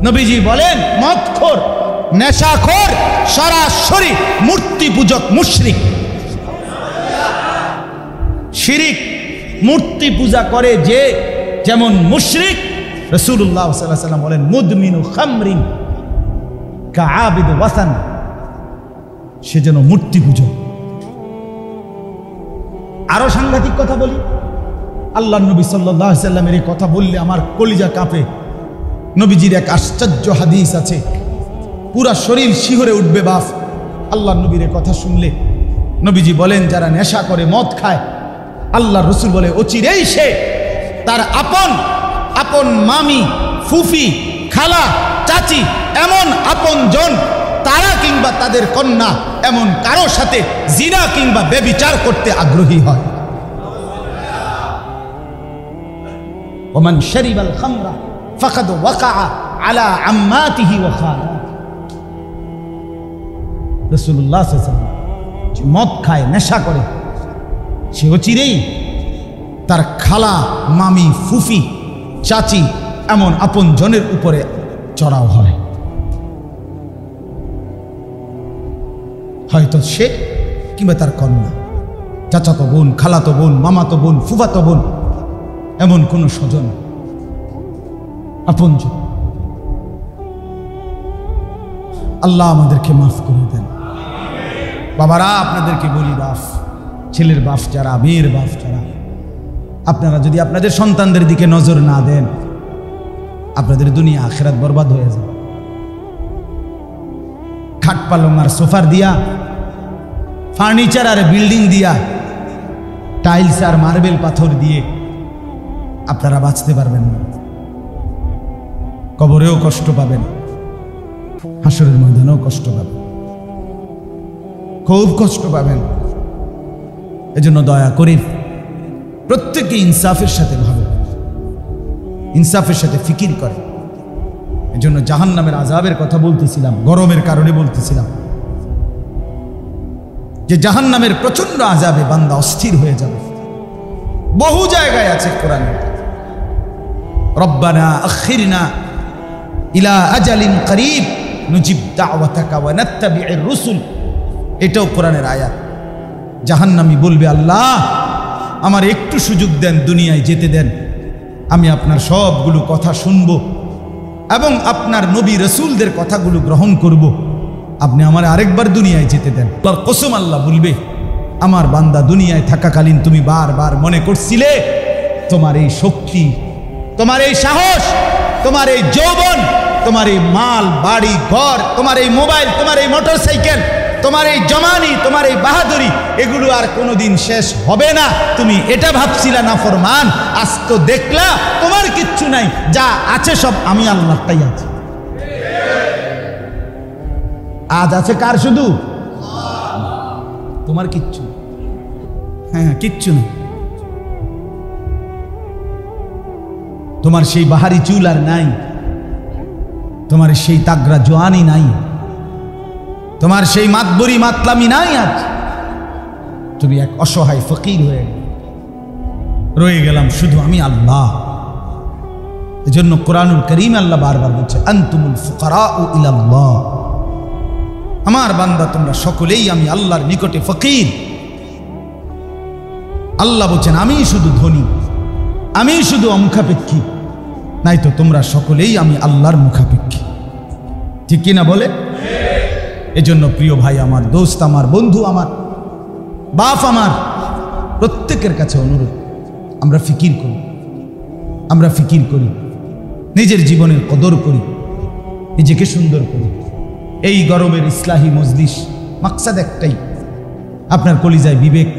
নবীজি বলেন মদখোর, নেশাখোর সরাসরি মূর্তি পূজক মুশরিক। শিরিক মূর্তি পূজা করে যে যেমন মুশরিক, রাসূলুল্লাহ সাল্লাল্লাহু আলাইহি ওয়াসাল্লাম বলেন মুদমিনু খামরিন কাআবিদ ওয়াসান, সে যেন মূর্তি পূজক। আরো সাংঘাতিক কথা বলি, আল্লাহর নবী সাল্লাল্লাহু আলাইহি ওয়াসাল্লামের এই কথা বললে আমার কলিজা কাঁপে। নবীজির এক আশ্চর্য হাদিস আছে, পুরা শরীর শিহরে উঠবে বাপ আল্লাহর নবীর কথা শুনলে। নবীজি বলেন যারা নেশা করে মদ খায়, আল্লাহর রাসূল বলে অচিরেই সে তার আপন আপন মামি, ফুফি, খালা, চাচি, এমন আপন জন তারা কিংবা তাদের কন্যা এমন কারো সাথে জিনা কিংবা ব্যভিচার করতে আগ্রহী হয়। ওমান শারিবাল খামরা ফাকাদ ওয়াকাআ আলা আম্মাতিহি ওয়া খালাতিহি। রাসূলুল্লাহ সাল্লাল্লাহু আলাইহি ওয়াসাল্লাম যে মদ খায়, নেশা করে, সে অচিরেই তার খালা, মামি, ফুফি, চাচি এমন আপন জনের উপরে চড়াও হয়। হয়তো সে কিংবা তার কন্যা, চাচাতো বোন, খালাতো বোন, মামাতো বোন, ফুফাতো বোন, এমন কোন স্বজন, আপনজন। আল্লাহ আমাদেরকে মাফ করে দেন। বাবারা আপনাদেরকে বলি, বাপ, ছেলের বাপ যারা, মেয়ের বাপ যারা, আপনারা যদি আপনাদের সন্তানদের দিকে নজর না দেন, আপনাদের দুনিয়া আখিরাত বরবাদ হয়ে যাবে। খাট পালং আর সোফার দিয়া, ফার্নিচার আর বিল্ডিং দিয়া, টাইলস আর মার্বেল পাথর দিয়ে আপনারা বাঁচতে পারবেন না। কবরেও কষ্ট পাবেন, হাসরের ময়দানেও কষ্ট পাবেন, খুব কষ্ট পাবেন। এজন্য দয়া করে প্রত্যেকে ইনসাফের সাথে ভাবে, ইনসাফের সাথে ফিকির করে। এজন্য জাহান্নামের আযাবের কথা বলতেছিলাম, গরমের কারণে বলতেছিলাম যে জাহান্নামের প্রচন্ড আযাবে বান্দা অস্থির হয়ে যাবে। বহু জায়গায় আছে কোরআনে, রব্বানা আখিরনা ইলা আজালিন করিব নুজিব দাওয়াতাকা ওয়া নাত্তাবি'র রুসুল, এটাও কোরআনের আয়াত। জাহান্নামী বলবে, আল্লাহ আমার একটু সুযোগ দেন, দুনিয়ায় যেতে দেন, আমি আপনার সবগুলো কথা শুনব এবং আপনার নবী রসুলদের কথাগুলো গ্রহণ করব, আপনি আমার আরেকবার দুনিয়ায় যেতে দেন। আল্লাহর কসম, আল্লাহ বলবে, আমার বান্দা দুনিয়ায় থাকাকালীন তুমি বারবার মনে করছিলে তোমার এই শক্তি, তোমার এই সাহস, তোমার এই যৌবন, তোমার এই মাল, বাড়ি, ঘর, তোমার এই মোবাইল, তোমার এই মোটরসাইকেল, তোমার এই জমানি, তোমার এই বাহাদুরি, এগুলো আর কোনোদিন শেষ হবে না। তুমি এটা ভাবছিলা নাফরমান, আজ তো দেখলা তোমার কিচ্ছু নাই, যা আছে সব আমি আল্লাহটাই আছে। আজ আছে কার? শুধু তোমার কিচ্ছু, হ্যাঁ কিচ্ছু না। তোমার সেই বাহারি চুল আর নাই, তোমার সেই তাগরা জোয়ানি নাই, তোমার সেই মাতবরি মাতলামি নাই। আজ তুমি এক অসহায় ফকির হয়ে রয়ে গেলাম, শুধু আমি আল্লাহ। এজন্য কোরআনুল কারীম আল্লাহ বারবার বলছে, আনতুমুল ফুকারাউ ইলাল্লাহ, আমার বান্দা তোমরা সকলেই আমি আল্লাহর নিকটে ফকির। আল্লাহ বলছেন আমি শুধু ধনী, আমি শুধু অমুখাপেক্ষী, নাই তো তোমরা সকলেই আমি আল্লাহর মুখাপেক্ষী। ঠিক কিনা বলে? এজন্য প্রিয় ভাই আমার, দোস্ত আমার, বন্ধু আমার, বাপ আমার, প্রত্যেকের কাছে অনুরোধ, আমরা ফিকির করি, আমরা ফিকির করি, নিজের জীবনের কদর করি, নিজেকে সুন্দর করি। এই গরমের ইসলাহি মজলিস মাকসাদ একটাই, আপনার কলিজায় বিবেক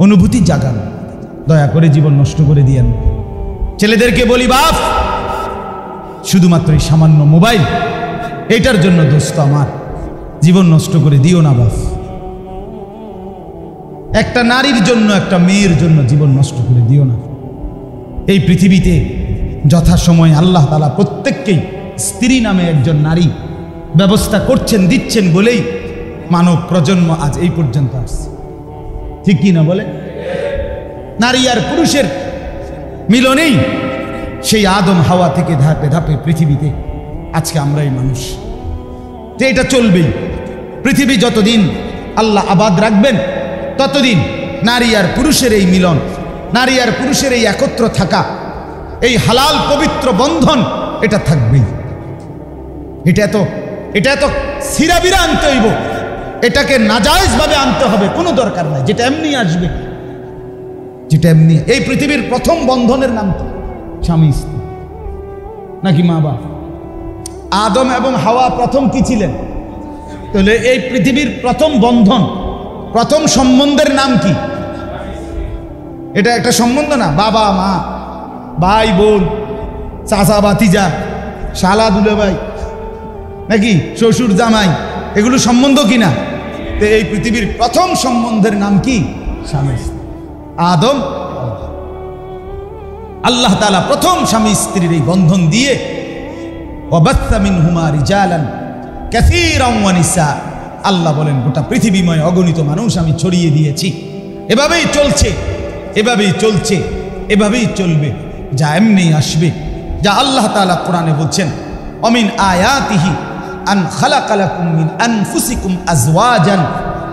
অনুভূতি জাগান। দয়া করে জীবন নষ্ট করে দিয়েন। ছেলেদেরকে বলি, বাপ শুধুমাত্র এই সামান্য মোবাইল, এটার জন্য দোস্ত আমার জীবন নষ্ট করে দিও না বাপ। একটা নারীর জন্য, একটা মেয়ের জন্য জীবন নষ্ট করে দিও না। এই পৃথিবীতে যথাসময়ে আল্লাহ তাআলা প্রত্যেককেই স্ত্রী নামে একজন নারী ব্যবস্থা করছেন, দিচ্ছেন বলেই মানব প্রজন্ম আজ এই পর্যন্ত আসছে। ঠিক কি না বলে? নারী আর পুরুষের মিলনেই সেই আদম হাওয়া থেকে ধাপে ধাপে পৃথিবীতে আজকে আমরাই মানুষ। তো এটা চলবেই। পৃথিবী যতদিন আল্লাহ আবাদ রাখবেন ততদিন নারী আর পুরুষের এই মিলন, নারী আর পুরুষের এই একত্র থাকা, এই হালাল পবিত্র বন্ধন এটা থাকবেই। এটা এত সিরাবিরা আনতে হইব, এটাকে নাজায়েজ ভাবে আনতে হবে, কোনো দরকার নাই। যেটা এমনি আসবে, যেটা এমনি। এই পৃথিবীর প্রথম বন্ধনের নাম কি? স্বামী স্ত্রী নাকি মা বাপ? আদম এবং হাওয়া প্রথম কি ছিলেন? তাহলে এই পৃথিবীর প্রথম বন্ধন, প্রথম সম্বন্ধের নাম কি? এটা একটা সম্বন্ধ না? বাবা মা, ভাই বোন, চাচা ভাতিজা, শালা দুলাভাই, নাকি শ্বশুর জামাই, এগুলো সম্বন্ধ কিনা? তো এই পৃথিবীর প্রথম সম্বন্ধের নাম কি? স্বামী স্ত্রী। আদম, আল্লাহ তাআলা প্রথম স্বামী স্ত্রীর এই বন্ধন দিয়ে ওয়াবাসা মিনহুমা রিজালান কাসীরান ওয়া নিসা, আল্লাহ বলেন গোটা পৃথিবীময় অগণিত মানুষ আমি ছড়িয়ে দিয়েছি। এভাবেই চলছে, এভাবেই চলছে, এভাবেই চলবে, যা এমনি আসবে। যা আল্লাহ তাআলা কোরআনে বলছেন, অমিন আয়াতিহি আন খালাকা লাকুম মিন আনফুসিকুম আজওয়াজান,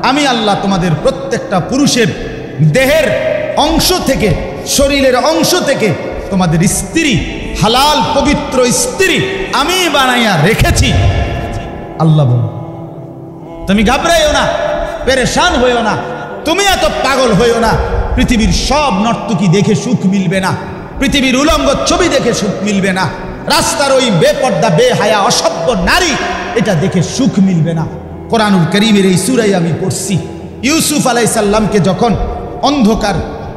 আমি আল্লাহ তোমাদের প্রত্যেকটা পুরুষের দেহের অংশ থেকে, শরীরের অংশ থেকে তোমাদের স্ত্রী, হালাল পবিত্র স্ত্রী আমি বানাইয়া রেখেছি। আল্লাহ বলেন, তুমি ঘাবড়াইও না, পেরেশান হইও না, তুমি এত পাগল হইও না। পৃথিবীর সব নর্তকী দেখে সুখ মিলবে না, পৃথিবীর উলঙ্গ ছবি দেখে সুখ মিলবে না, রাস্তার ওই বেপর্দা বেহায়া অসভ্য নারী এটা দেখে সুখ মিলবে না। কোরআনুল কারীমের এই সূরায় আমি পড়ছি, ইউসুফ আলাইহিস সালামকে যখন অন্ধকার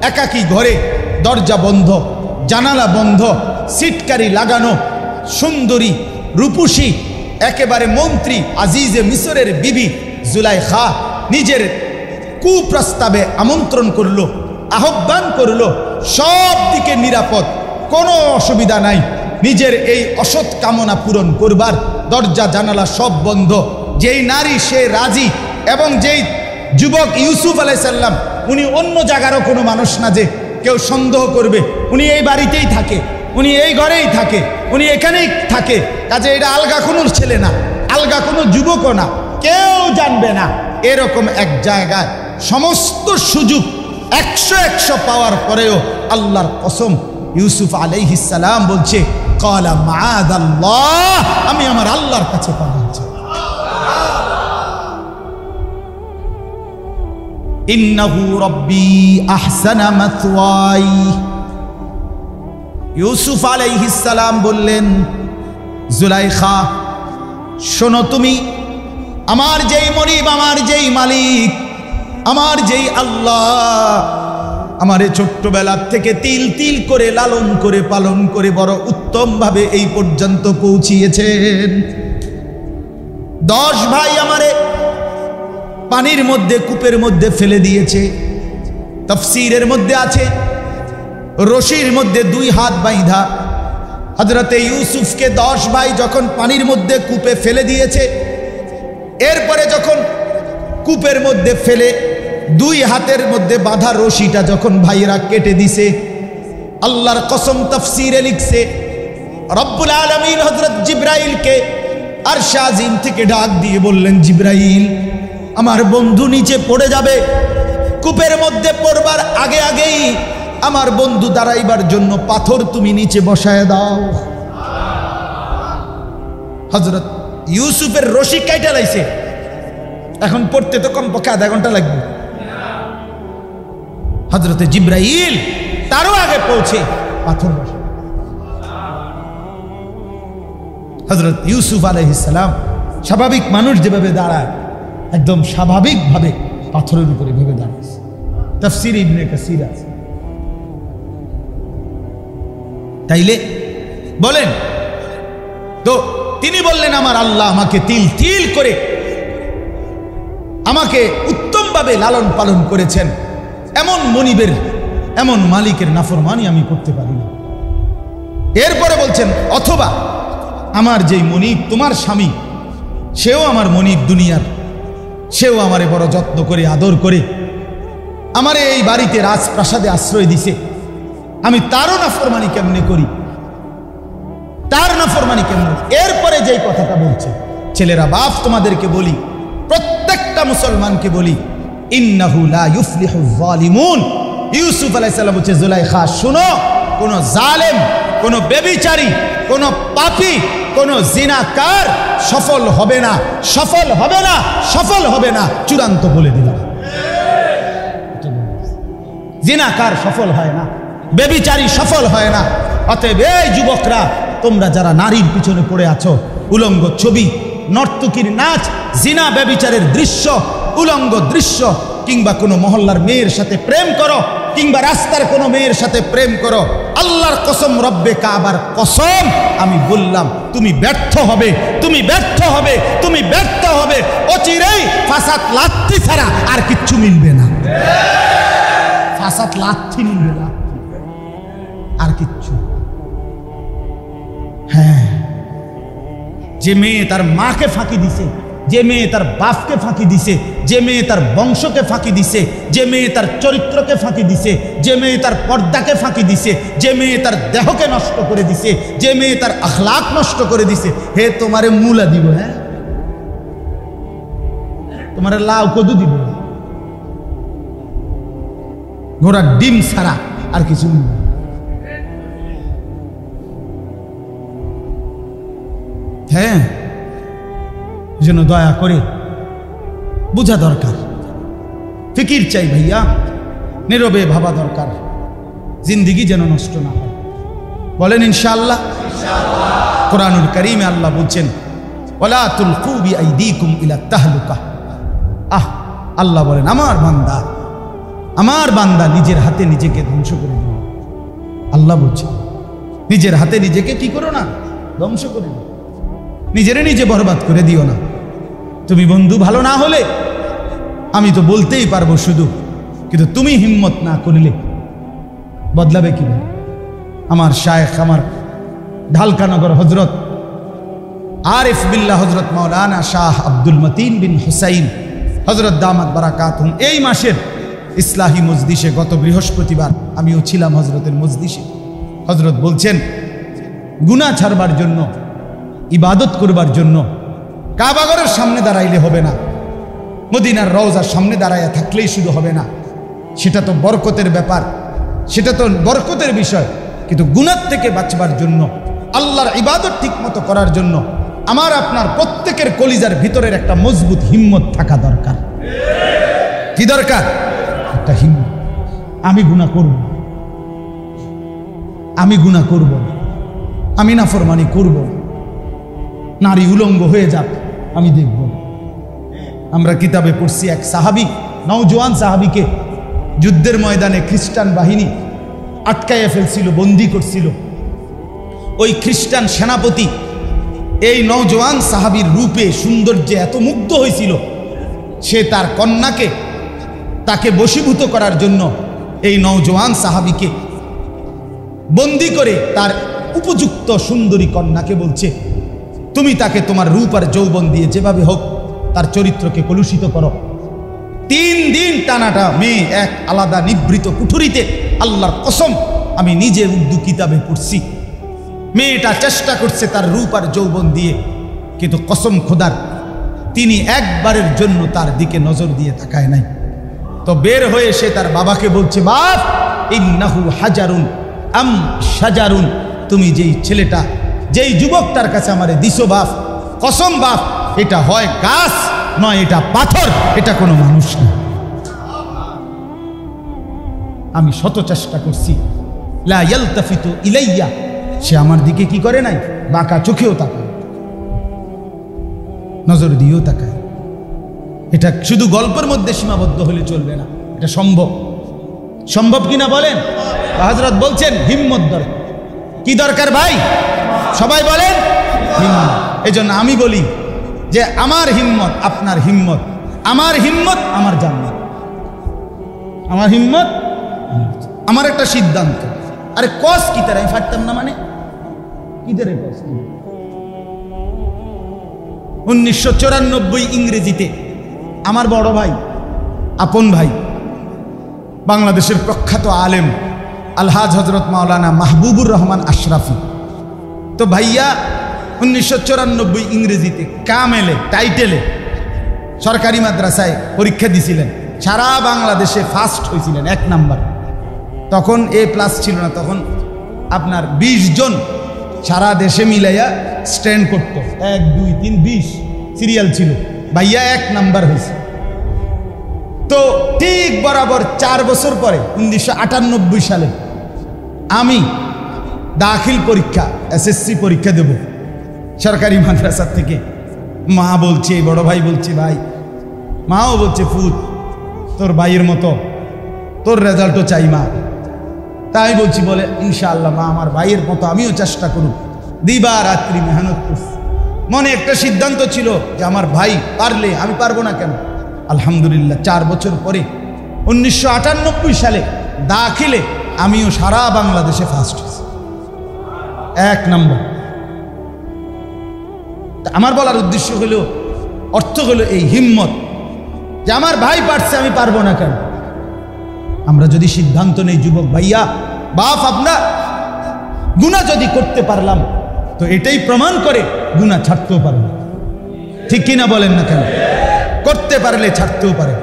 একাকী ঘরে, দরজা বন্ধ, জানালা বন্ধ, সিটকারি লাগানো, সুন্দরী রূপসী একেবারে মন্ত্রী আজিজে মিসরের বিবি জুলাইখা নিজের কুপ্রস্তাবে আমন্ত্রণ করলো, আহ্বান করলো, সব দিকে নিরাপদ, কোনো অসুবিধা নাই, নিজের এই অসৎ কামনা পূরণ করবার দরজা জানালা সব বন্ধ। যেই নারী সে রাজি, এবং যেই যুবক ইউসুফ আলাইহিস সালাম, উনি অন্য জায়গারও কোনো মানুষ না যে কেউ সন্দেহ করবে, উনি এই বাড়িতেই থাকে, উনি এই ঘরেই থাকে, উনি এখানেই থাকে, কাজে এটা আলগা কোনো ছেলে না, আলগা কোনো যুবকও না, কেউ জানবে না। এরকম এক জায়গায় সমস্ত সুযোগ 100 পাওয়ার পরেও আল্লাহর কসম ইউসুফ আলাইহিস সালাম বলছে, ক্বালা মাআযাল্লাহ, আমি আমার আল্লাহর কাছে পানাহ চাই। ইন্নাহু রাব্বী আহসানা মাথওয়াই। ইউসুফ আলাইহিস সালাম বললেন, জুলাইখা শোনো, তুমি আমার যেই মনিব, আমার যেই মালিক, আমার যেই আল্লাহ আমারে ছোট্টবেলার থেকে তিল তিল করে লালন করে পালন করে বড় উত্তম ভাবে এই পর্যন্ত পৌঁছিয়েছেন। 10 ভাই আমারে পানির মধ্যে, কূপের মধ্যে ফেলে দিয়েছে। তাফসীরের মধ্যে আছে রশির মধ্যে 2 হাত বাইন্ধা হযরতে ইউসুফকে 10 ভাই যখন পানির মধ্যে কূপে ফেলে দিয়েছে, এরপরে যখন কূপের মধ্যে ফেলে 2 হাতের মধ্যে বাঁধা রশিটা যখন ভাইরা কেটে দিছে, আল্লাহর কসম তাফসীরে লিখছে, রব্বুল আলামিন হযরত জিবরাইলকে আরশে আজিম থেকে ডাক দিয়ে বললেন, জিবরাইল, আমার বন্ধু নিচে পড়ে যাবে, কূপের মধ্যে পড়বার আগে আগেই আমার বন্ধু দাঁড়াইবার জন্য পাথর তুমি নিচে বসায় দাও। হযরত ইউসুফের রশি কাইটা লাইছে, এখন পড়তে তো কমপক্ষে আধা ঘন্টা লাগবে। হযরতে জিবরাইল তারও আগে পৌঁছে পাথর বসায়। হযরত ইউসুফ আলাইহিস সালাম স্বাভাবিক মানুষ যেভাবে দাঁড়ায়, একদম স্বাভাবিকভাবে পাথরের উপরে ভেবে দাঁড়াইছে। তাফসীর ইবনে কাসীর আছে। তাইলে বলেন তো, তিনি বললেন আমার আল্লাহ আমাকে তিল তিল করে আমাকে উত্তমভাবে লালন পালন করেছেন, এমন মনিবের, এমন মালিকের নাফরমানি আমি করতে পারি না। এরপরে বলছেন, অথবা আমার যেই মনিব তোমার স্বামী, সেও আমার মনিব দুনিয়ার, সেও আমারে বড় যত্ন করে আদর করে আমারে এই বাড়িতে রাজপ্রাসাদে আশ্রয় দিছে, আমি তারও নাফরমানি কেমনে করি? তার নাফরমানি কেমন? এরপরে যেই কথাটা বলছে, ছেলেরা বাপ তোমাদেরকে বলি, প্রত্যেকটা মুসলমানকে বলি, ইন্নাহু লা ইউফলিহুজ জালিমুন। ইউসুফ আলাইহিস সালাম বলছে, জুলাইখা শুনো, কোন জালেম, কোন ব্যভিচারী, কোন পাপী, কোন জিনাকার সফল হবে না, সফল হবে না, সফল হবে না, চূড়ান্ত বলে দিলাম। জিনাকার সফল হয় না, ব্যভিচারী সফল হয় না। অতএব এই যুবকরা, তোমরা যারা নারীর পিছনে পড়ে আছো, উলঙ্গ ছবি, নর্তকীর নাচ, জিনা ব্যভিচারের দৃশ্য, উলঙ্গ দৃশ্য, কিংবা কোনো মহল্লার মেয়ের সাথে প্রেম করো, কিংবা রাস্তার কোনো মেয়ের সাথে প্রেম করো, আল্লাহর কসম, রব্বে কাবার কসম, আমি বললাম তুমি ব্যর্থ হবে, তুমি ব্যর্থ হবে, তুমি ব্যর্থ হবে। অচিরেই ফাসাদ লাথি ছাড়া আর কিচ্ছু মিলবে না। ফাসাদ লাথি মিলবে না, আর কিচ্ছু। হ্যাঁ, যে মেয়ে তার মাকে ফাঁকি দিছে, যে মেয়ে তার বাপকে ফাঁকি দিছে, যে মেয়ে তার বংশকে ফাঁকি দিছে, যে মেয়ে তার চরিত্রকে ফাঁকি দিছে, যে মেয়ে তার পর্দাকে ফাঁকি দিছে, যে মেয়ে তার দেহকে নষ্ট করে দিছে, যে মেয়ে তার আখলাক নষ্ট করে দিছে, হে তোমারে মূলা দিব, হ্যাঁ তোমারে লাউ কদু দিব, ঘোড়ার ডিম ছাড়া আর কিছু নেই। হ্যাঁ, যেন দয়া করে বোঝা দরকার, ফিকির চাই ভাইয়া, নীরবে ভাবা দরকার, জিন্দিগি যেন নষ্ট না হয়। বলেন ইনশাআল্লাহ। কোরআনুল কারীমে আল্লাহ বলছেন, ওয়ালা তুলকু বিআইদিকুম ইলা তাহলুকা। আল্লাহ বলেন, আমার বান্দা নিজের হাতে নিজেকে ধ্বংস করে দিও। আল্লাহ বলছেন, নিজের হাতে নিজেকে কি করো না, ধ্বংস করে দিও, নিজেরে নিজে বরবাদ করে দিও না। তুমি বন্ধু ভালো না হলে আমি তো বলতেই পারবো শুধু, কিন্তু তুমি হিম্মত না করলে বদলাবে কি? আমার শায়েখ, আমার ঢালকানগর হজরত আরিফ বিল্লাহ হজরত মাওলানা শাহ আব্দুল মতিন বিন হুসাইন হজরত দামাত বারাকাতুহুম এই মাসের ইসলাহি মজলিসে গত বৃহস্পতিবার আমিও ছিলাম হজরতের মজলিসে। হজরত বলছেন, গুনাহ ছাড়বার জন্য, ইবাদত করবার জন্য কাবাগরের সামনে দাঁড়াইলে হবে না, মদিনার রওজার সামনে দাঁড়াইয়া থাকলেই শুধু হবে না, সেটা তো বরকতের ব্যাপার, সেটা তো বরকতের বিষয়, কিন্তু গুনাহ থেকে বাঁচবার জন্য, আল্লাহর ইবাদত ঠিক মতো করার জন্য আমার আপনার প্রত্যেকের কলিজার ভিতরের একটা মজবুত হিম্মত থাকা দরকার। কি দরকার? একটা হিম্মত। আমি গুনাহ করব, আমি গুনাহ করব, আমি নাফরমানি করব, নারী উলঙ্গ হয়ে যাক আমি দেখব। আমরা কিতাবে পড়ছি, এক সাহাবী, নওজোয়ান সাহাবীকে যুদ্ধের ময়দানে খ্রিস্টান বাহিনী আটকাইয়া ফেলছিল, বন্দী করছিল। ওই খ্রিস্টান সেনাপতি এই নওজোয়ান সাহাবীর রূপে, সৌন্দর্যে এত মুগ্ধ হয়েছিল, সে তার কন্যাকে, তাকে বশীভূত করার জন্য এই নওজোয়ান সাহাবীকে বন্দী করে তার উপযুক্ত সুন্দরী কন্যাকে বলছে, তুমি তাকে তোমার রূপ আর যৌবন দিয়ে যেভাবে হোক তার চরিত্রকে কলুষিত করো। 3 দিন টানাটা মেয়ে এক আলাদা নিভৃত কুঠুরিতে, আল্লাহর কসম আমি নিজে উর্দু কিতাবে পড়ছি, মেয়েটা চেষ্টা করছে তার রূপ আর যৌবন দিয়ে, কিন্তু কসম খোদার তিনি একবারের জন্য তার দিকে নজর দিয়ে তাকায় নাই। তো বের হয়ে সে তার বাবাকে বলছে, বাপ, ইন্নাহু হাজারুন আম শাজারুন, তুমি যেই ছেলেটা, যেই যুবকটার কাছে আমারে দিছো বাপ, কসম বাপ, এটা হয় গাছ নয় এটা পাথর, এটা কোনো মানুষ না। আমি শত চেষ্টা করছি, লা ইয়ালতাফিতু ইলাইয়া, সে আমার দিকে কি করে নাই, বাঁকা চোখেও তাকায়, নজর দিয়েও তাকায়। এটা শুধু গল্পের মধ্যে সীমাবদ্ধ হলে চলবে না, এটা সম্ভব। সম্ভব কিনা বলেন? হযরত বলছেন হিম্মত দরকার। কি দরকার ভাই? সবাই বলেন হিম্মত। এজন্য আমি বলি যে আমার হিম্মত আপনার হিম্মত, আমার হিম্মত আমার জান্নাত, আমার হিম্মত আমার একটা সিদ্ধান্ত। আরে কস কি তারা আমি ফাটতাম না, মানে কি তারে কস? 1994 ইংরেজিতে আমার বড় ভাই, আপন ভাই, বাংলাদেশের প্রখ্যাত আলেম আলহাজ হজরত মাওলানা মাহবুবুর রহমান আশরাফি তো ভাইয়া 1994 ইংরেজিতে কামেলে টাইটেলে সরকারি মাদ্রাসায় পরীক্ষা দিছিলেন, সারা বাংলাদেশে ফার্স্ট হয়েছিলেন, 1 নাম্বার। তখন A+ ছিল না, তখন আপনার 20 জন সারা দেশে মিলাইয়া স্ট্যান্ড করত, 1 2 3 20 সিরিয়াল ছিল, ভাইয়া 1 নাম্বার হয়েছে। তো ঠিক বরাবর 4 বছর পরে 1998 সালে আমি দাখিল পরীক্ষা SSC পরীক্ষা দেব সরকারি মাদ্রাসা থেকে। মা বলছে, বড় ভাই বলছে ভাই, মাও বলছে ফুত তোর ভাইয়ের মতো তোর রেজাল্টও চাই মা। তাই বলছি বলে ইনশাআল্লাহ মা আমার ভাইয়ের মতো আমিও চেষ্টা করব, দিবা রাত্রি মেহনত করছি। মনে একটা সিদ্ধান্ত ছিল যে আমার ভাই পারলে আমি পারবো না কেন। আলহামদুলিল্লাহ 4 বছর পরে 1998 সালে দাখিলে আমিও সারা বাংলাদেশে ফার্স্ট হয়েছি, 1 নম্বর। আমার বলার উদ্দেশ্য হলো, অর্থ হলো এই হিম্মত যে আমার ভাই পারছে আমি পারবো না কেন। আমরা যদি সিদ্ধান্ত নেই যুবক ভাইয়া বাপ, আপনার গুনাহ যদি করতে পারলাম তো এটাই প্রমাণ করে গুনাহ ছাড়তেও পারবো, ঠিক কিনা বলেন না কেন? করতে পারলে ছাড়তেও পারে,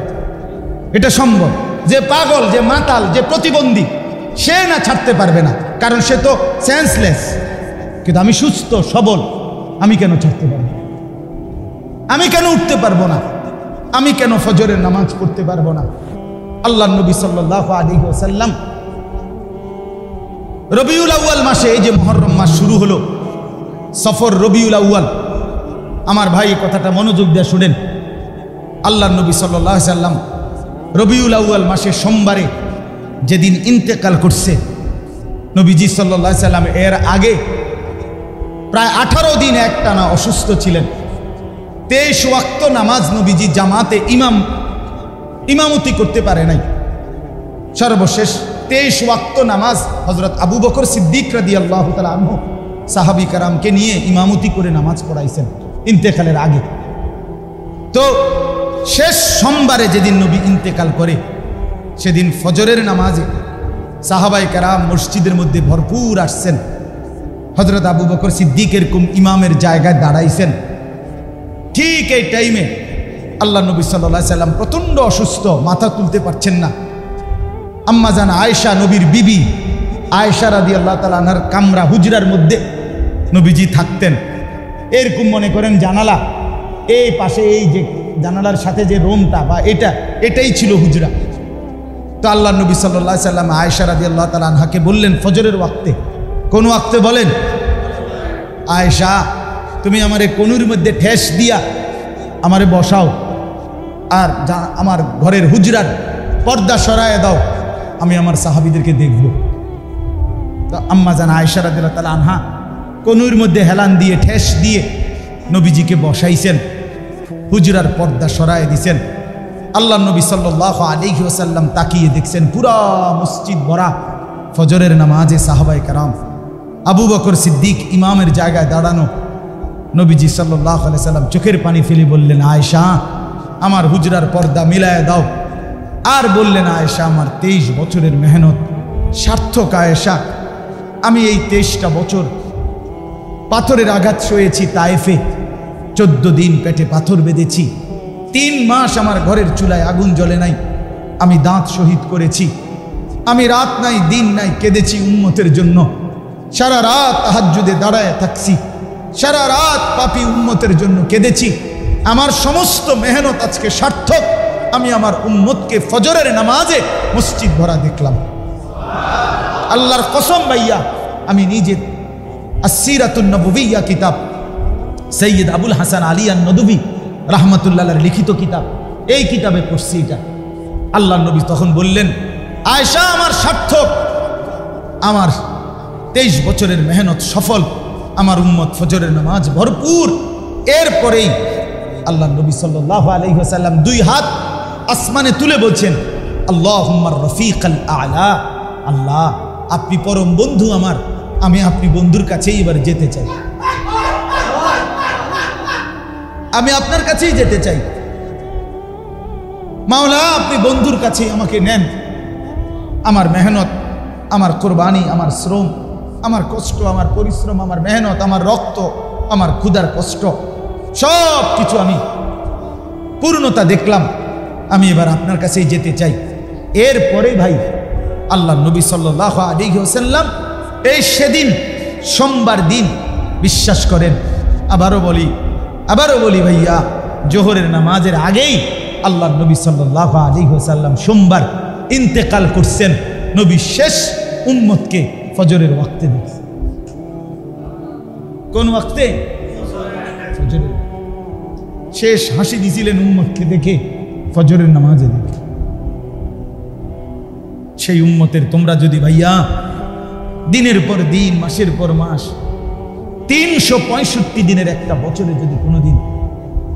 এটা সম্ভব। যে পাগল, যে মাতাল, যে প্রতিবন্ধী, সে না ছাড়তে পারবে না, কারণ সে তো সেন্সলেস। কিন্তু আমি সুস্থ সবল, আমি কেন ছাড়তে পারবো? আমি কেন উঠতে পারবো না? আমি কেন ফজরের নামাজ পড়তে পারবো না? আল্লাহ নবী সাল্লাল্লাহু আলাইহি ওয়াসাল্লাম রবিউল আউয়াল মাসে, এই যে মুহররম মাস শুরু হলো, সফর রবিউল আউয়াল, আমার ভাই এই কথাটা মনোযোগ দিয়ে শুনেন। আল্লাহ নবী সাল্লাল্লাহু আলাইহি ওয়াসাল্লাম রবিউল আউয়াল মাসে সোমবারে যেদিন ইন্তেকাল করছে, নবীজি সাল্লাল্লাহু আলাইহি ওয়াসাল্লাম এর আগে প্রায় 18 দিন একটানা অসুস্থ ছিলেন। 23 ওয়াক্ত নামাজ নবীজি জামাতে ইমামতি করতে পারে নাই। সর্বশেষ 23 ওয়াক্ত নামাজ হযরত আবু বকর সিদ্দিক রাদিয়াল্লাহু তাআলা আনহু সাহাবী কারামকে নিয়ে ইমামতি করে নামাজ পড়াইছেন ইন্তেকালের আগে। তো শেষ সোমবারে যেদিন নবী ইন্তেকাল করে, সেদিন ফজরের নামাজে সাহাবায়ে কেরাম মসজিদের মধ্যে ভরপুর আসছেন। হযরত আবু বকর সিদ্দিক এরকম ইমামের জায়গায় দাঁড়াইছেন। ঠিক এই টাইমে আল্লাহ নবী সাল্লাল্লাহু আলাইহি সাল্লাম প্রচণ্ড অসুস্থ, মাথা তুলতে পারছেন না। আম্মা জান আয়েশা, নবীর বিবি আয়েশা রাদিয়াল্লাহু তাআলা আনহার কামরা, হুজরার মধ্যে নবীজি থাকতেন। এরকম মনে করেন জানালা, এই পাশে এই যে জানালার সাথে যে রুমটা বা এটাই ছিল হুজরা। তো আল্লাহ নবী সাল্লাল্লাহু আলাইহি সাল্লাম আয়েশা রাদিয়াল্লাহু তাআলা আনহাকে বললেন ফজরের ওয়াক্তে, কোন ওয়াক্তে বলেন? আয়েশা, তুমি আমারে কোনুর মধ্যে ঠেস দিয়া আমারে বসাও, আর আমার ঘরের হুজরার পর্দা সরায় দাও, আমি আমার সাহাবীদেরকে দেখব। তো আম্মা জান আয়েশা রাদিয়াল্লাহু তাআলা আনহা কোনুর মধ্যে হেলান দিয়ে ঠেস দিয়ে নবীজিকে বসাইছেন, হুজরার পর্দা সরায় দিছেন। আল্লাহ নবী সাল্লাল্লাহু আলাইহি ওয়াসাল্লাম তাকিয়ে দেখছেন পুরা মসজিদ ভরা ফজরের নামাজে সাহাবায়ে কেরাম, আবু বকর সিদ্দিক ইমামের জায়গায় দাঁড়ানো। নবীজি সাল্লাল্লাহু আলাইহি ওয়াসাল্লাম চোখের পানি ফেলে বললেন, আয়েশা আমার হুজরার পর্দা মিলায় দাও। আর বললেন, আয়েশা আমার 23 বছরের মেহনত সার্থক। আয়েশা, আমি এই 23টা বছর পাথরের আঘাত সয়েছি তায়েফে, 14 দিন পেটে পাথর বেঁধেছি, 3 মাস আমার ঘরের চুলায় আগুন জ্বলে নাই, আমি দাঁত শহীদ করেছি, আমি রাত নাই দিন নাই কেঁদেছি উম্মতের জন্য, সারা রাত তাহাজ্জুদে দাঁড়ায় থাকছি, সারা রাত পাপী উম্মতের জন্য কেঁদেছি। আমার সমস্ত মেহনত আজকে সার্থক, আমি আমার উম্মতকে ফজরের নামাজে মসজিদ ভরা দেখলাম। আল্লাহর কসম ভাইয়া, আমি নিজে আসসিরাতুন নববিয়্যা কিতাব সৈয়দ আবুল হাসান আলী আন-নদভী রাহমাতুল্লাহর লিখিত কিতাব, এই কিতাবে পড়ছি এটা। আল্লাহ নবী তখন বললেন, আয়েশা আমার সার্থক, আমার 23 বছরের মেহনত সফল, আমার উম্মত ফজরের নামাজ ভরপুর। এরপরেই আল্লাহ নবী সাল্লাল্লাহু আলাইহি ওয়াসাল্লাম 2 হাত আসমানে তুলে বলছেন, আল্লাহুম্মা রফিকাল আ'লা, আল্লাহ আপনি পরম বন্ধু আমার, আমি আপনি বন্ধুর কাছেই এবার যেতে চাই, আমি আপনার কাছেই যেতে চাই। মাওলা আপনি বন্ধুর কাছেই আমাকে নেন, আমার মেহনত, আমার কোরবানি, আমার শ্রম, আমার কষ্ট, আমার পরিশ্রম, আমার মেহনত, আমার রক্ত, আমার ক্ষুধার কষ্ট, সব কিছু আমি পূর্ণতা দেখলাম। আমি এবার আপনার কাছেই যেতে চাই। এরপরে ভাই আল্লাহ নবী সাল্লাল্লাহু আলাইহি ওয়াসাল্লাম এই সেদিন সোমবার দিন, বিশ্বাস করেন, আবারও বলি ভাইয়া, জোহরের নামাজের আগেই আল্লাহ নবী সাল্লাল্লাহু আলাইহি ওয়াসাল্লাম সোমবার ইন্তেকাল করছেন। নবী শেষ উম্মতকে ফজরের ওয়াক্তে দেখছেন। কোন ওয়াক্তে? ফজরের। শেষ হাসি দিছিলেন উম্মতকে দেখে, ফজরের নামাজে দেখে। সেই উম্মতের তোমরা যদি ভাইয়া দিনের পর দিন, মাসের পর মাস, 365 দিনের একটা বছরে যদি কোনোদিন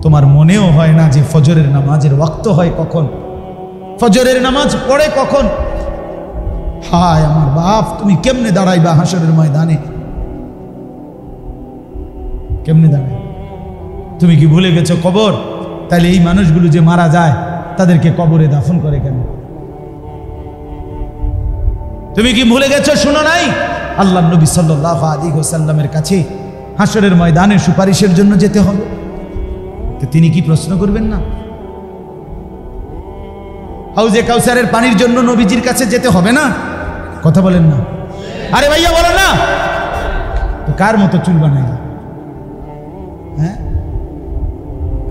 তোমার মনেও হয় না যে ফজরের নামাজের ওয়াক্ত হয় কখন, ফজরের নামাজ পড়ে কখন, হায় আমার বাপ, তুমি কেমনে দাঁড়াইবা হাসরের ময়দানে? কেমনে দাঁড়াই? তুমি কি ভুলে গেছো কবর? তাহলে এই মানুষগুলো যে মারা যায় তাদেরকে কবরে দাফন করে কেন? তুমি কি ভুলে গেছো? শুনো নাই আল্লাহ নবী সাল্লাল্লাহু আলাইহি ওয়াসাল্লামের কাছে হাসরের ময়দানে সুপারিশের জন্য যেতে হবে, তো তিনি কি প্রশ্ন করবেন না? হাউজে কাউসারের পানির জন্য নবীজির কাছে যেতে হবে না? কথা বলেন না? আরে ভাইয়া বলো না, তো কার মতো চুল বানাইলা? হ্যাঁ,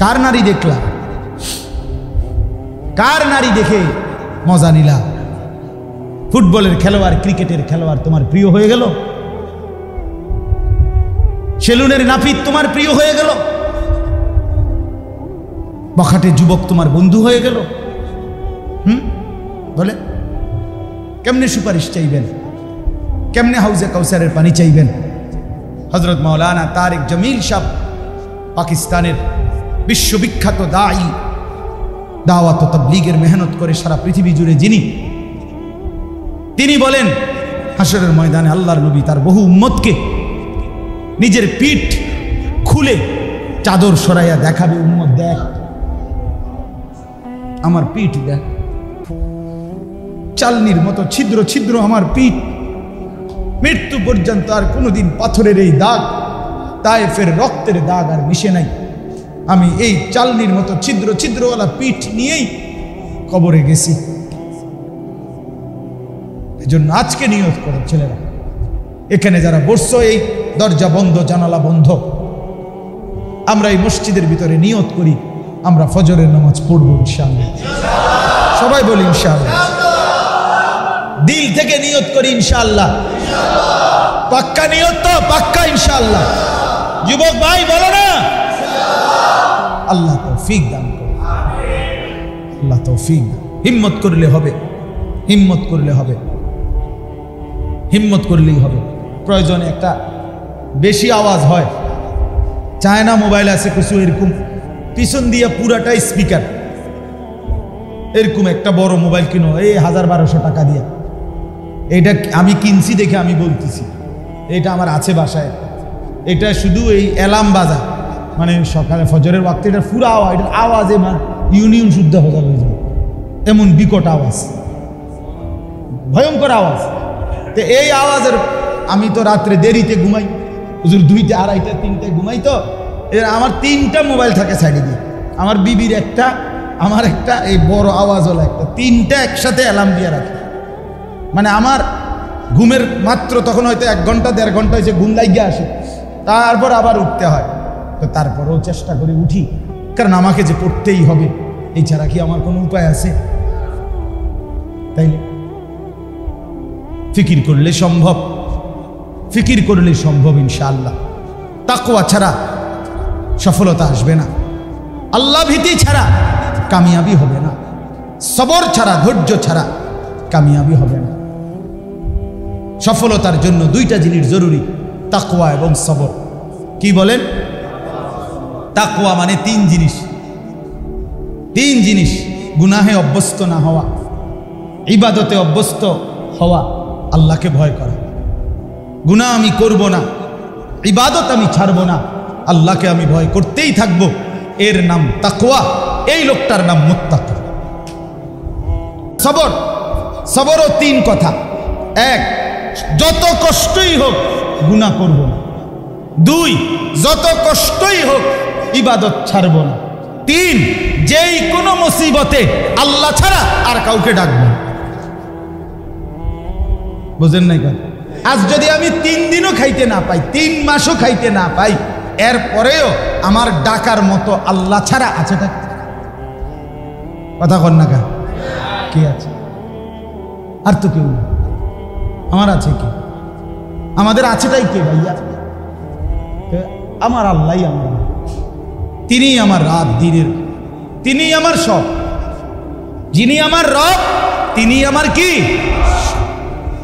কার নারী দেখলা? কার নারী দেখে মজা নিলা? ফুটবলের খেলোয়াড়, ক্রিকেটের খেলোয়াড় তোমার প্রিয় হয়ে গেল? সেলুনের নাপিত তোমার প্রিয় হয়ে গেল? বখাটে যুবক তোমার বন্ধু হয়ে গেল? বলে কেমনে সুপারিশ চাইবেন? কেমনে হাউজে কাউসারের পানি চাইবেন? হযরত মাওলানা তারেক জমিল সাহেব, পাকিস্তানের বিশ্ববিখ্যাত দাঈ, দাওয়াত ও তাবলীগের মেহনত করে সারা পৃথিবী জুড়ে যিনি, তিনি বলেন হাসরের ময়দানে আল্লাহর নবী তার বহু উম্মতকে নিজের পিঠ খুলে চাদর সরাইয়া দেখাবে, উম্মত দেখ আমার পিঠ, দেখ চালনির মতো ছিদ্র ছিদ্র আমার পিঠ, মৃত্যু পর্যন্ত আর কোনোদিন পাথরের এই দাগ, তায়েফের রক্তের দাগ আর মিশে নাই। আমি এই চালনির মতো ছিদ্র ছিদ্রওয়ালা পিঠ নিয়েই কবরে গেছি। এজন্য আজকে নিয়ত করো ছেলেরা, এখানে যারা বসছো, এই দরজা বন্ধ, জানালা বন্ধ, আমরা এই মসজিদের ভিতরে নিয়ত করি আমরা ফজরের নামাজ পড়বো ইনশাআল্লাহ। সবাই বলি ইনশাআল্লাহ, দিল থেকে নিয়ত করি ইনশাআল্লাহ। পাক্কা নিয়ত তো? পাক্কা ইনশাআল্লাহ। যুবক ভাই বলো না, আল্লাহ তৌফিক দান করুন, আল্লাহ তৌফিক। হিম্মত করলে হবে, হিম্মত করলে হবে, হিম্মত করলেই হবে। প্রয়োজনে একটা বেশি আওয়াজ হয়, চায়না মোবাইল আছে কিছু এরকম, পিছন দিয়ে পুরাটাই স্পিকার, এরকম একটা বড় মোবাইল কিনো, এই 1000-1200 টাকা দিয়ে। এটা আমি কিনছি দেখে আমি বলতেছি, এটা আমার আছে বাসায়। এটা শুধু এই অ্যালার্ম বাজা, মানে সকালে ফজরের ওয়াক্তে এটা পুরো আওয়াজ, এটার আওয়াজে মানে ইউনিয়ন শুদ্ধ হয়ে যাবে, এমন বিকট আওয়াজ, ভয়ঙ্কর আওয়াজ। তো এই আওয়াজের, আমি তো রাত্রে দেরিতে ঘুমাই, হুজুর 2টা, 2:30, 3টায় ঘুমাই, তো আমার 3টা মোবাইল থাকে সাইডে দিয়ে, আমার বিবির একটা, আমার একটা, এই বড় আওয়াজ হলো একটা, 3টা একসাথে অ্যালার্ম দিয়ে রাখি। মানে আমার ঘুমের মাত্র তখন হয়তো 1 ঘন্টা 1.5 ঘন্টা হয়েছে, ঘুম লাগিয়ে আসে, তারপর আবার উঠতে হয়। তো তারপরেও চেষ্টা করে উঠি, কারণ আমাকে যে পড়তেই হবে, এছাড়া কি আমার কোনো উপায় আছে? তাইলে ফিকির করলে সম্ভব, ফিকির করলে সম্ভব ইনশাআল্লাহ। তাকওয়া ছাড়া সফলতা আসবে না, আল্লাহ ভীতি ছাড়া কামিয়াবি হবে না, সবর ছাড়া, ধৈর্য ছাড়া কামিয়াবি হবে না। সফলতার জন্য 2টা জিনিস জরুরি, তাকওয়া এবং সবর। কি বলেন? তাকওয়া মানে 3 জিনিস, 3 জিনিস। গুনাহে অভ্যস্ত না হওয়া, ইবাদতে অভ্যস্ত হওয়া, আল্লাহকে ভয় করা। গুনাহ আমি করব না, ইবাদত আমি ছাড়ব না, আল্লাহকে আমি ভয় করতেই থাকবো, এর নাম তাকওয়া, এই লোকটার নাম মুত্তাকি। সবর, সবরও 3 কথা। 1, যত কষ্টই হোক গুনাহ করব না। 2, যত কষ্টই হোক ইবাদত ছাড়ব না। 3, যেই কোনো মুসিবতে আল্লাহ ছাড়া আর কাউকে ডাকব না। বুঝেন নাই কেন? আজ যদি আমি 3 দিনও খাইতে না পাই, 3 মাসও খাইতে না পাই, এরপরেও আমার ডাকার মতো আল্লাহ ছাড়া আছে কথা কর না কেন? কে আছে? আর তো কেউ না। আমার আছে কি? আমাদের আছেটাই কে ভাইয়া? আমার আল্লাহই আমার, তিনিই আমার রাত দিনের, তিনিই আমার সব। যিনি আমার রব তিনি আমার কি?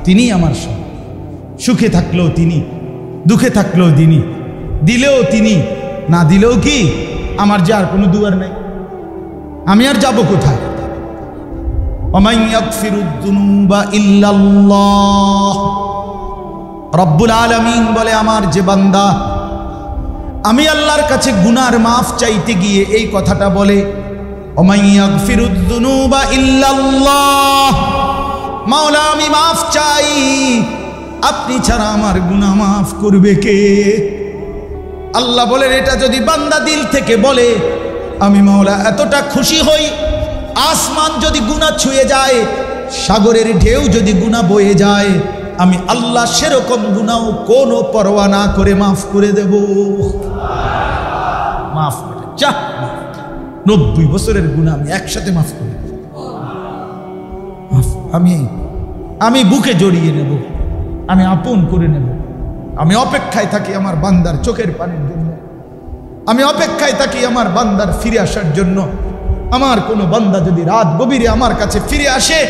তিনি আমার সব। সুখে থাকলেও তিনি, দুঃখে থাকলেও তিনি, দিলেও তিনি, না দিলেও কি আমার যে আর কোনো দুয়ার নাই। আমি আর যাব কোথায়? ওয়ামান ইয়াগফিরুদ যুনুবা ইল্লাল্লাহ। রব্বুল আলামিন বলে, আমার যে বান্দা আমি আল্লাহর কাছে গুনার মাফ চাইতে গিয়ে এই কথাটা বলে, ওয়ামান ইয়াগফিরুদ যুনুবা ইল্লাল্লাহ, মাওলা আমি মাফ চাই, আপনি ছাড়া আমার গুনাহ মাফ করবে কে? আল্লাহ বলেন, এটা যদি বান্দা দিল থেকে বলে, আমি মাওলা এতটা খুশি হই, আসমান যদি গুনাহ ছুঁয়ে যায়, সাগরের ঢেউ যদি গুনাহ বয়ে যায়, আমি আল্লাহ সেরকম গুনাহ কোনো পরোয়া না করে মাফ করে দেব। মাফ করে যা, 90 বছরের গুনাহ আমি একসাথে মাফ করে দেব। আমি বুকে জড়িয়ে নেব, আমি আপন করে নেব। আমি অপেক্ষায় থাকি আমার বান্দার চোখের পানির জন্য, আমি অপেক্ষায় থাকি আমার বান্দার ফিরে আসার জন্য। আমার কোনো বান্দা যদি রাত গভীরে আমার কাছে ফিরে আসে,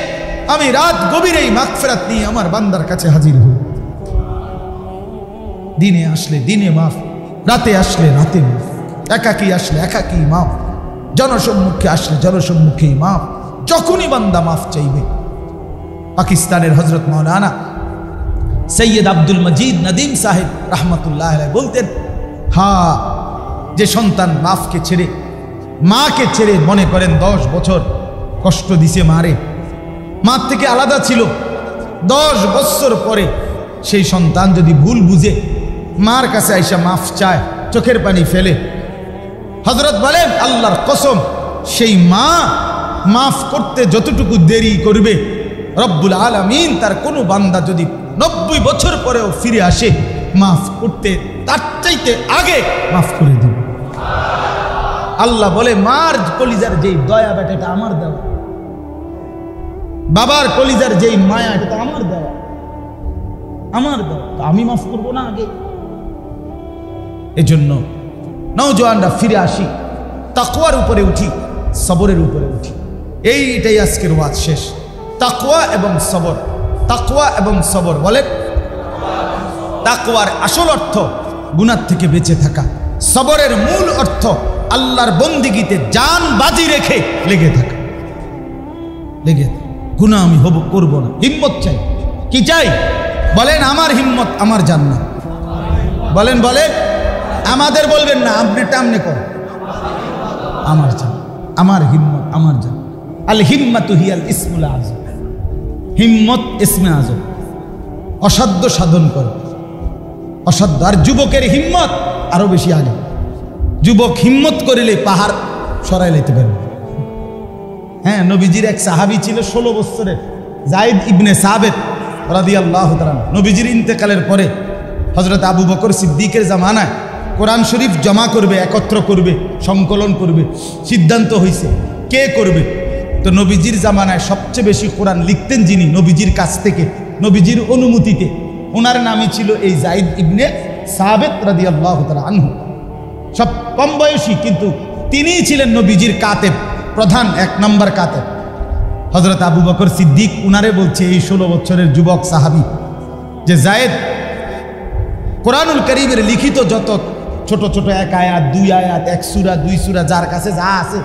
আমি রাত গভীরেই মাগফিরাত নিয়ে আমার বান্দার কাছে হাজির হই। দিনে আসলে দিনে মাফ, রাতে আসলে রাতে মাফ, একাকী আসলে একাকী মাফ, জনসম্মুখে আসলে জনসম্মুখেই মাফ। যখনই বান্দা মাফ চাইবে। পাকিস্তানের হযরত মাওলানা সৈয়দ আব্দুল মজিদ নদীম সাহেব রহমতুল্লাহ আলাইহি বলতেন, হ্যাঁ, যে সন্তান বাপকে ছেড়ে মাকে ছেড়ে মনে করেন 10 বছর কষ্ট দিছে মারে, মা থেকে আলাদা ছিল, 10 বছর পরে সেই সন্তান যদি ভুল বুঝে মার কাছে আইসা মাফ চায়, চোখের পানি ফেলে, হযরত বলেন আল্লাহর কসম, সেই মা মাফ করতে যতটুকু দেরি করবে, রব্বুল আলামিন তার কোনো বান্দা যদি 90 বছর পরেও ফিরে আসে, মাফ করতে তার চাইতে আগে মাফ করে দেবে। আল্লাহ বলে, মার কলিজার যেই দয়া বেটা এটা আমার দেওয়া, বাবার কলিজার যেই মায়া এটা তো আমার দেওয়া, আমার দেওয়া, তো আমি মাফ করবো না আগে? এজন্য নওজোয়ানরা ফিরে আসি, তাকওয়ার উপরে উঠি, সবরের উপরে উঠি। এইটাই আজকের ওয়াজ শেষ। তাকওয়া এবং সবর, তাকওয়া এবং সবর। বলে তাকওয়ার আসল অর্থ গুনাহ থেকে বেঁচে থাকা, সবরের মূল অর্থ আল্লাহর বন্দিগিতে জান বাজি রেখে লেগে থাকা। লেগে গুনাহ আমি করব না, হিম্মত চাই। কি চাই বলেন? আমার হিম্মত, আমার জান্নাত। বলেন বলেন, আমাদের বলবেন না, আপনি টামনে করেন। আমার জান্নাত, আমার হিম্মত, আমার জান্নাত। আল হিম্মাতু হিয়াল ইসমুল আযম। হিম্মত ইসমে আযম, অসাধ্য সাধন করে, অসাধ্য। আর যুবকের হিম্মত আরো বেশি আগে। যুবক হিম্মত করিলে পাহাড় সরাই লাইতে পারবে। হ্যাঁ, নবীজির এক সাহাবী ছিল 16 বছরের, যায়েদ ইবনে সাবিত রাদিয়াল্লাহু তাআলা। নবীজির ইন্তেকালের পরে হযরত আবু বকর সিদ্দিকের জামানায় কোরআন শরীফ জমা করবে, একত্র করবে, সংকলন করবে, সিদ্ধান্ত হয়েছে কে করবে। তো নবীজির জামানায় সবচেয়ে বেশি কোরআন লিখতেন যিনি, নবীজির কাছ থেকে, নবীজির অনুমতিতে, ওনার নামই ছিল এই যায়েদ ইবনে সাবিত রাদিয়াল্লাহু তাআলা আনহু। সব কম বয়সী, কিন্তু তিনিই ছিলেন নবীজির কাতেব, প্রধান 1 নম্বর কাতেব। হযরত আবু বকর সিদ্দিক উনারে বলছে, এই 16 বছরের যুবক সাহাবী, যে যায়েদ, কোরআনুল কারীমের লিখিত যত ছোট ছোট 1 আয়াত 2 আয়াত 1 সূরা 2 সূরা যার কাছে যা আছে,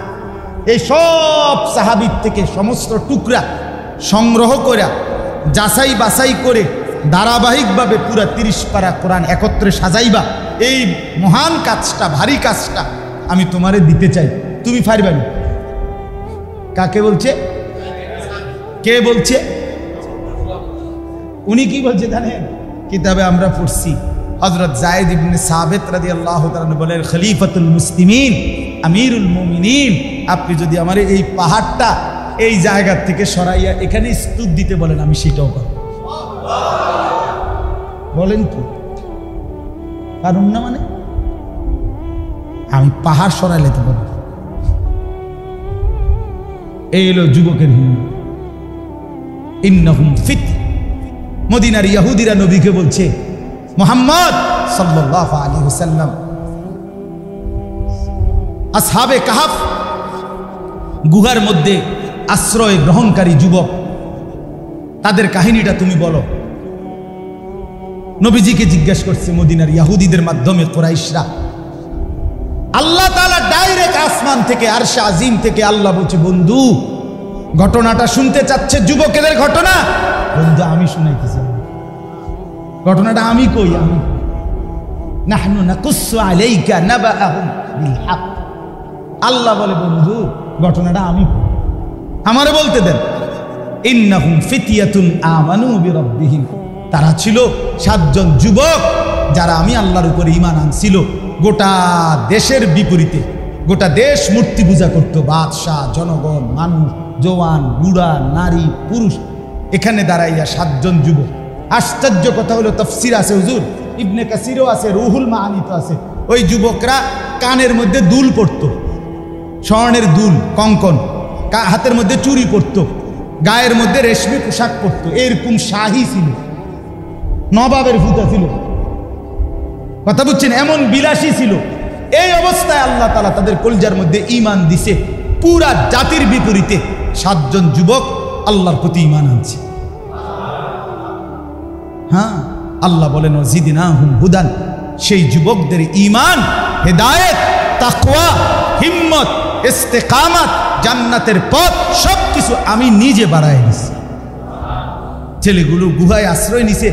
এই সব সাহাবীর থেকে সমস্ত টুকরা সংগ্রহ করে যাচাই বাছাই করে ধারাবাহিকভাবে পুরা 30 পারা কোরআন একত্রে সাজাইবা, এই মহান কাজটা, ভারী কাজটা আমি তোমারে দিতে চাই, তুমি পারবে না। কাকে বলছে? কে বলছে? উনি কি বলছে জানেন? কিতাবে আমরা পড়ছি, হযরত যায়েদ ইবনে সাবিত রাদিয়াল্লাহু তাআলা বলেন, খলিফাতুল মুসলিমিন, আমিরুল মুমিনিন, আপনি যদি আমার এই পাহাড়টা এই জায়গা থেকে সরাইয়া এখানে স্তূপ দিতে বলেন, আমি সেটাও করব। বলেন কি কারণ না, মানে আমি পাহাড় সরাই লেতে পারব। এই হলো যুবকের হিম্মত। ইন্নাহুম ফিত, মদিনার ইহুদিরা নবীকে বলছে, মুহাম্মদ সাল্লাল্লাহু আলাইহি ওয়াসাল্লাম, আসহাবে কাহাফ, গুহার মধ্যে আশ্রয় গ্রহণকারী যুবক, তাদের কাহিনীটা তুমি বলো। নবীজিকে জিজ্ঞাসা করছে মদিনার ইহুদিদের মাধ্যমে কুরাইশরা। আল্লাহ তাআলা ডাইরেক্ট আসমান থেকে, আরশে আজিম থেকে আল্লাহ বলছে, বন্ধু ঘটনাটা শুনতে চাচ্ছে, যুবকের ঘটনা। বন্ধু আমি শুনাইতেছি, ঘটনাটা আমি কই, আমি নাহনু নাকুসু আলাইকা নাবাআহুম বিল হক। আল্লাহ বলে, বন্ধু ঘটনাটা আমি কই, আমারে বলতে দেন। ইন্নাহুম ফিতিয়াতুন আমানু বিরাব্বিহিম, তারা ছিল 7 জন যুবক যারা আমি আল্লাহর উপরে ঈমান আনছিল। গোটা দেশের বিপরীতে, গোটা দেশ মূর্তি পূজা করত, বাদশাহ, জনগণ, মানুষ, জওয়ান, বুড়া, নারী, পুরুষ, এখানে দাঁড়াইয়া 7 জন যুবক। আশ্চর্য কথা হলো, তাফসীর আছে হুজুর, ইবনে কাসিরও আছে, রুহুল মাআনি তো আছে। ওই যুবকরা কানের মধ্যে দুল পড়তো, স্বর্ণের দুল, কঙ্কন, হাতের মধ্যে চুড়ি পড়তো, গায়ের মধ্যে রেশমি পোশাক পরতো, এরকম শাহী ছিল, নবাবের ভূতা ছিল, কথা বুঝছেন, এমন বিলাসী ছিল। এই অবস্থায় আল্লাহ তাআলা তাদের কলজার মধ্যে ঈমান দিছে। পুরা জাতির বিপরীতে 7 জন যুবক আল্লাহর প্রতি ঈমান আনছে। হ্যাঁ, আল্লাহ বলেন, ওয়াজিদনাহুম হুদান, সেই যুবকদের ঈমান, হেদায়েত, তাকওয়া, হিম্মত, ইস্তেকামত, জান্নাতের পথ সবকিছু আমি নিজে বাড়ায় দিছি। ছেলেগুলো গুহায় আশ্রয় নিছে,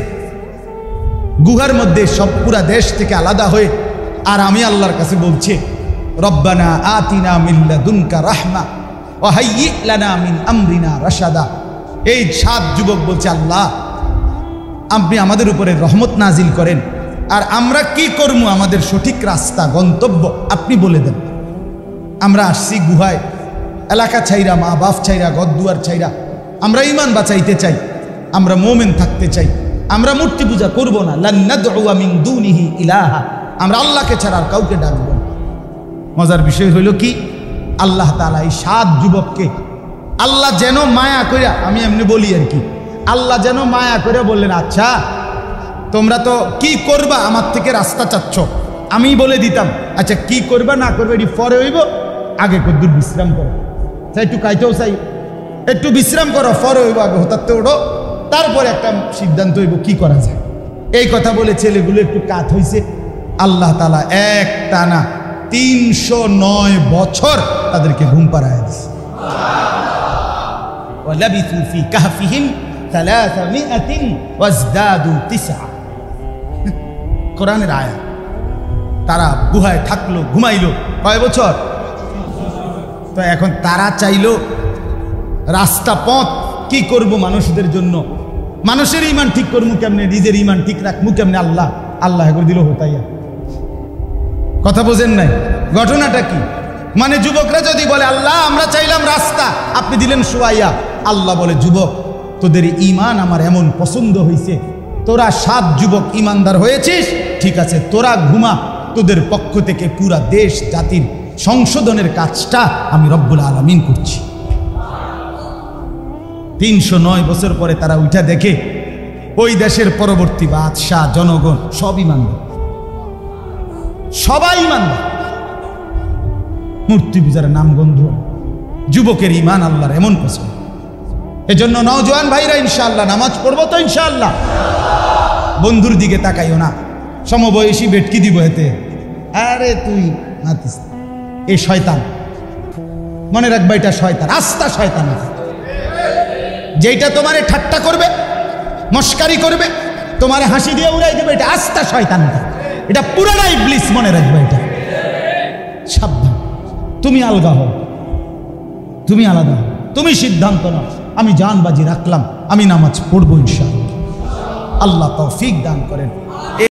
গুহার মধ্যে সব পুরা দেশ থেকে আলাদা হয়ে, আর আমি আল্লাহর কাছে বলছে, রব্বানা আতিনা মিন লাদুনকা রাহমা ওয়া হাইয়্যি লানা মিন আমরিনা রাশাদা। এই 7 যুবক বলছে, আল্লাহ আপনি আমাদের উপরে রহমত নাজিল করেন, আর আমরা কি করব, আমাদের সঠিক রাস্তা, গন্তব্য আপনি বলে দেন। আমরা আসছি গুহায়, এলাকা ছাইরা, মা বাপ ছাইরা, ঘরদুয়ার ছাইরা, আমরা ঈমান বাঁচাইতে চাই, আমরা মুমিন থাকতে চাই, আমরা মূর্তি পূজা করব না। লান নাদউ মিন দুনিহি ইলাহা, আমরা আল্লাহকে ছাড়া আর কাউকে ডাকব না। মজার বিষয় হইল কি, আল্লাহ তাআলা এই 7 যুবককে আল্লাহ যেন মায়া কইরা, আমি এমনি বলি আর কি, আল্লাহ যেন মায়া করে বললেন, আচ্ছা তোমরা তো কি করবা, আমার থেকে রাস্তা চাচ্ছ, আমি বলে দিতাম, আচ্ছা কি করবা না করবে এটি পরে হইব, আগে কদ্দুর বিশ্রাম করো, চাই একটু কাইতেও চাই, একটু বিশ্রাম করো, পরে হইব, আগে হতাতে ওঠো, তারপরে একটা সিদ্ধান্ত হইব কি করা যায়। এই কথা বলে ছেলেগুলো একটু কাত হইছে। আল্লাহ তাআলা এক টানা 309 বছর তাদেরকে ঘুম পাড়ায় দিছে। ওয়ালাবিথু ফি কাহফিহিম 300 ওয়াজদাদু 9। কোরআনের আয়াত। তারা গুহায় থাকলো, ঘুমাইলো কয় বছর? তো এখন তারা চাইলো রাস্তা পথ কি করব মানুষদের জন্য, মানুষের ঈমান ঠিক করবো কেমনে, নিজের ঈমান ঠিক রাখবো কেমনে, আল্লাহ আল্লাহ করে দিল হতাইয়া। কথা বোঝেন নাই? ঘটনাটা কি? মানে যুবকরা যদি বলে, আল্লাহ আমরা চাইলাম রাস্তা, আপনি দিলেন শুয়াইয়া। আল্লাহ বলে, যুবক তোদের ঈমান আমার এমন পছন্দ হয়েছে, তোরা 7 যুবক ঈমানদার হয়েছিস, ঠিক আছে তোরা ঘুমা, তোদের পক্ষ থেকে পুরা দেশ জাতির সংশোধনের কাজটা আমি রব্বুল আলামিন করছি। 309 বছর পরে তারা উঠা দেখে ওই দেশের পরবর্তী বাদশাহ, জনগণ সব ঈমানদার, সবাই ঈমানদার, মূর্তি পূজার নাম গন্ধ। যুবকের ঈমান আল্লাহর এমন পছন্দ। এজন্য নওজোয়ান ভাইরা ইনশাআল্লাহ নামাজ পড়বো তো ইনশাআল্লাহ। বন্ধুর দিকে তাকাইও না, সমবয়সী বেটকি দিব এতে, আরে তুই নাতিস, এ শয়তান, মনে রাখবা এটা শয়তান, আস্তা শয়তান। যেটা তোমারে ঠাট্টা করবে, মস্কারি করবে, তোমারে হাসি দিয়ে উড়াই দেবে, এটা আস্তা শয়তান, এটা পুরাটাই ইবলিস, মনে রাখবে এটা। সাবধান, তুমি আলগা হও, তুমি আলাদা হও, তুমি সিদ্ধান্ত নাও, আমি জানবাজি রাখলাম, আমি নামাজ পড়বো ইনশাআল্লাহ। আল্লাহ তৌফিক দান করেন।